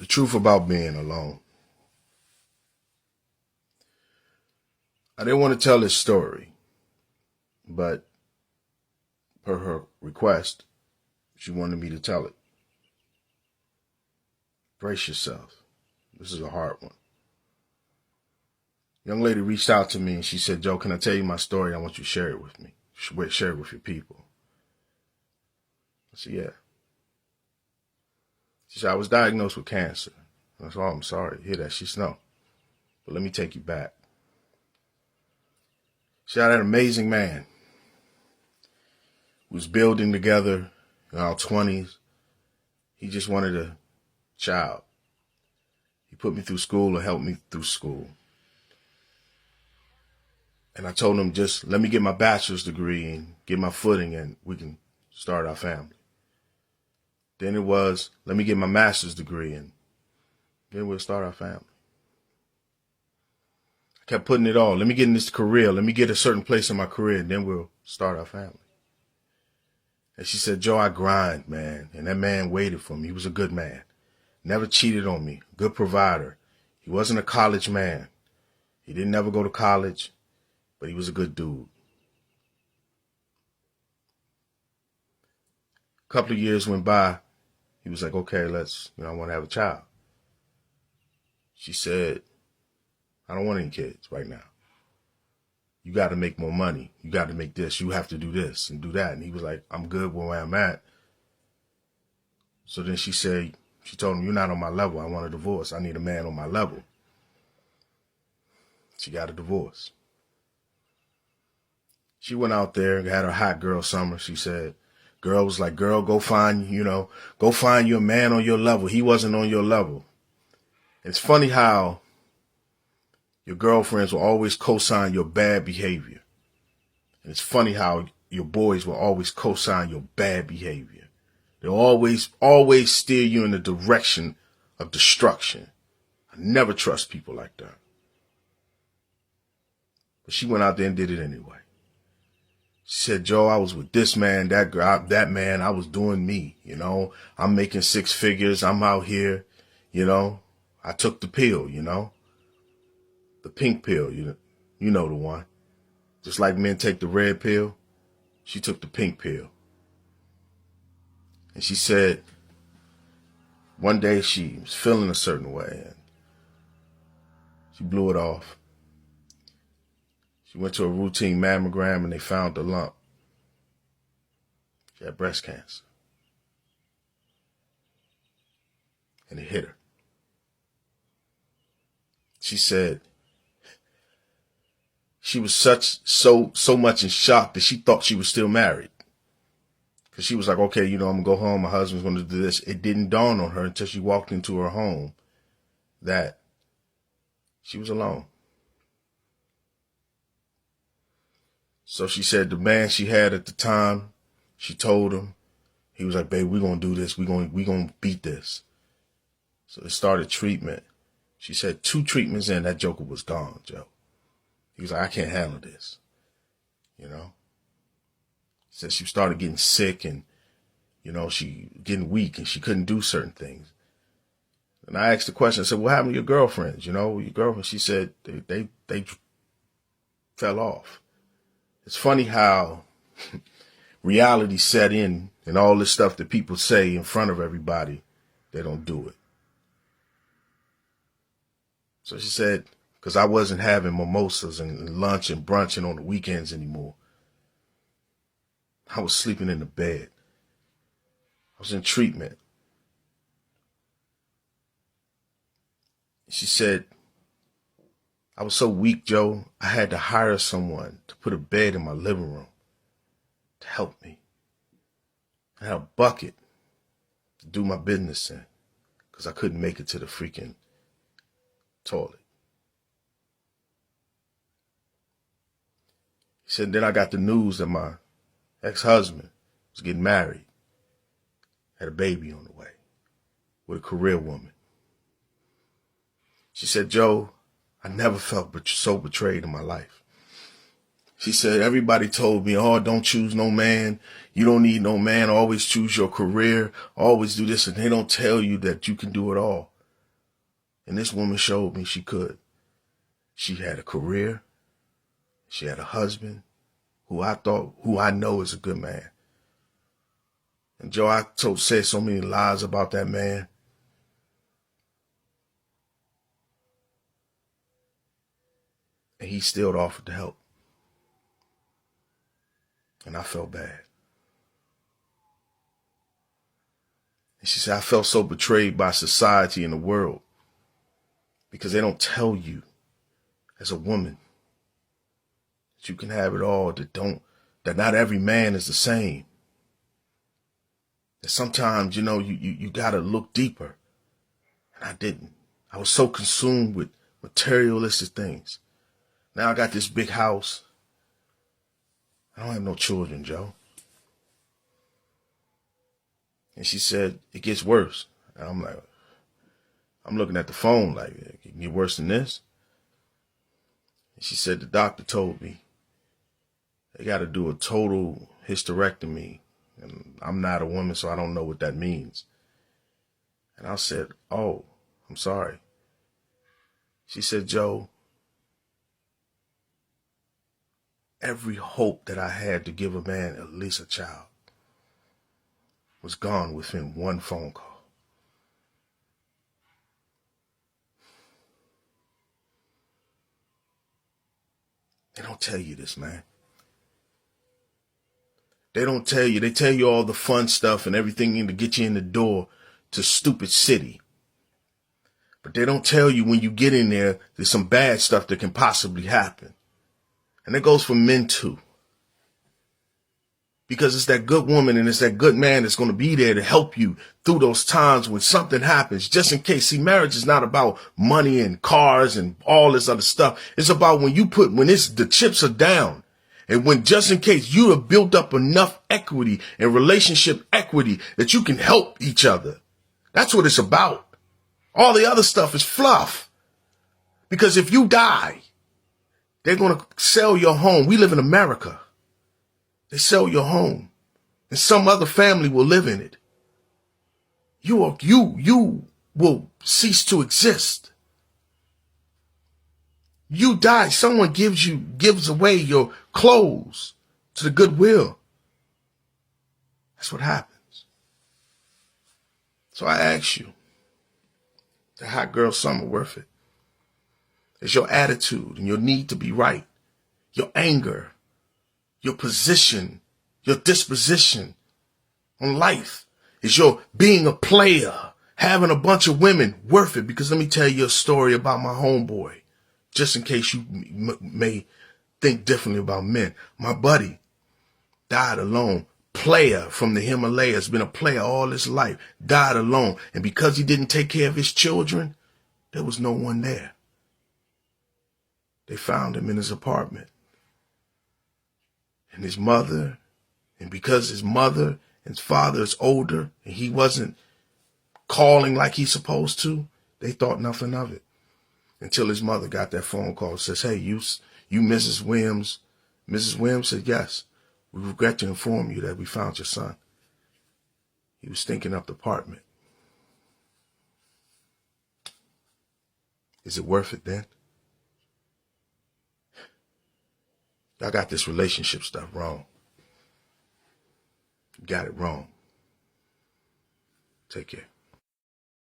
The truth about being alone. I didn't want to tell this story, but per her request, she wanted me to tell it. Brace yourself. This is a hard one. Young lady reached out to me and she said, Joe, can I tell you my story? I want you to share it with me. Share it with your people. I said, yeah. She said, I was diagnosed with cancer. I said, oh, I'm sorry to hear that. She said, no, but let me take you back. She had an amazing man. We was building together in our 20s. He just wanted a child. He put me through school or helped me through school. And I told him, just let me get my bachelor's degree and get my footing and we can start our family. Then it was, let me get my master's degree and then we'll start our family. I kept putting it all. Let me get in this career. Let me get a certain place in my career and then we'll start our family. And she said, Joe, I grind, man. And that man waited for me. He was a good man. Never cheated on me. Good provider. He wasn't a college man. He didn't ever go to college. But he was a good dude. A couple of years went by. He was like, okay, I want to have a child. She said, I don't want any kids right now. You got to make more money. You got to make this. You have to do this and do that. And he was like, I'm good where I'm at. So then she told him, you're not on my level. I want a divorce. I need a man on my level. She got a divorce. She went out there and had her hot girl summer. She said, girl was like, girl, go find your man on your level. He wasn't on your level. It's funny how your girlfriends will always co-sign your bad behavior. And it's funny how your boys will always co-sign your bad behavior. They'll always steer you in the direction of destruction. I never trust people like that. But she went out there and did it anyway. She said, Joe, I was with this man, that girl, that man. I was doing me, I'm making 6 figures. I'm out here, I took the pill, the pink pill, you know the one. Just like men take the red pill, she took the pink pill. And she said one day she was feeling a certain way and she blew it off. She went to a routine mammogram and they found the lump. She had breast cancer. And it hit her. She said she was so much in shock that she thought she was still married. Because she was like, okay, I'm going to go home. My husband's going to do this. It didn't dawn on her until she walked into her home that she was alone. So she said the man she had at the time, she told him, he was like, babe, we're going to do this. We're going to beat this. So they started treatment. She said 2 treatments in, that joker was gone, Joe. He was like, I can't handle this. She said she started getting sick and, she getting weak and she couldn't do certain things. And I asked the question, I said, what happened to your girlfriends? Your girlfriend? She said they fell off. It's funny how reality set in and all this stuff that people say in front of everybody, they don't do it. So she said, because I wasn't having mimosas and lunch and brunching on the weekends anymore. I was sleeping in the bed. I was in treatment. She said, I was so weak, Joe, I had to hire someone to put a bed in my living room to help me. I had a bucket to do my business in because I couldn't make it to the freaking toilet. He said, then I got the news that my ex-husband was getting married, had a baby on the way with a career woman. She said, Joe, I never felt so betrayed in my life. She said, everybody told me, oh, don't choose no man. You don't need no man. Always choose your career. Always do this. And they don't tell you that you can do it all. And this woman showed me she could. She had a career. She had a husband who I know is a good man. And Joe, I said so many lies about that man. And he still offered to help. And I felt bad. And she said, I felt so betrayed by society and the world because they don't tell you as a woman that you can have it all, that not every man is the same. That sometimes, you got to look deeper. And I didn't. I was so consumed with materialistic things. Now I got this big house. I don't have no children, Joe. And she said, it gets worse. And I'm looking at the phone like, it can get worse than this. And she said, the doctor told me they got to do a total hysterectomy. And I'm not a woman, so I don't know what that means. And I said, oh, I'm sorry. She said, Joe, every hope that I had to give a man at least a child was gone within one phone call. They don't tell you this, man. They don't tell you. They tell you all the fun stuff and everything to get you in the door to stupid city. But they don't tell you when you get in there, there's some bad stuff that can possibly happen. And it goes for men too. Because it's that good woman and it's that good man that's going to be there to help you through those times when something happens, just in case. See, marriage is not about money and cars and all this other stuff. It's about when the chips are down and when just in case you have built up enough equity and relationship equity that you can help each other. That's what it's about. All the other stuff is fluff. Because if you die, they're going to sell your home. We live in America. They sell your home and some other family will live in it. You will cease to exist. You die. Someone gives away your clothes to the Goodwill. That's what happens. So I ask you, the hot girl summer worth it? Is your attitude and your need to be right, your anger, your position, your disposition on life? Is your being a player, having a bunch of women worth it? Because let me tell you a story about my homeboy, just in case you may think differently about men. My buddy died alone. Player from the Himalayas, been a player all his life, died alone. And because he didn't take care of his children, there was no one there. They found him in his apartment. And his mother, and because his mother and his father is older and he wasn't calling like he's supposed to, they thought nothing of it. Until his mother got that phone call and says, hey, you Mrs. Williams. Mrs. Williams said, yes, we regret to inform you that we found your son. He was stinking up the apartment. Is it worth it then? Y'all got this relationship stuff wrong. You got it wrong. Take care.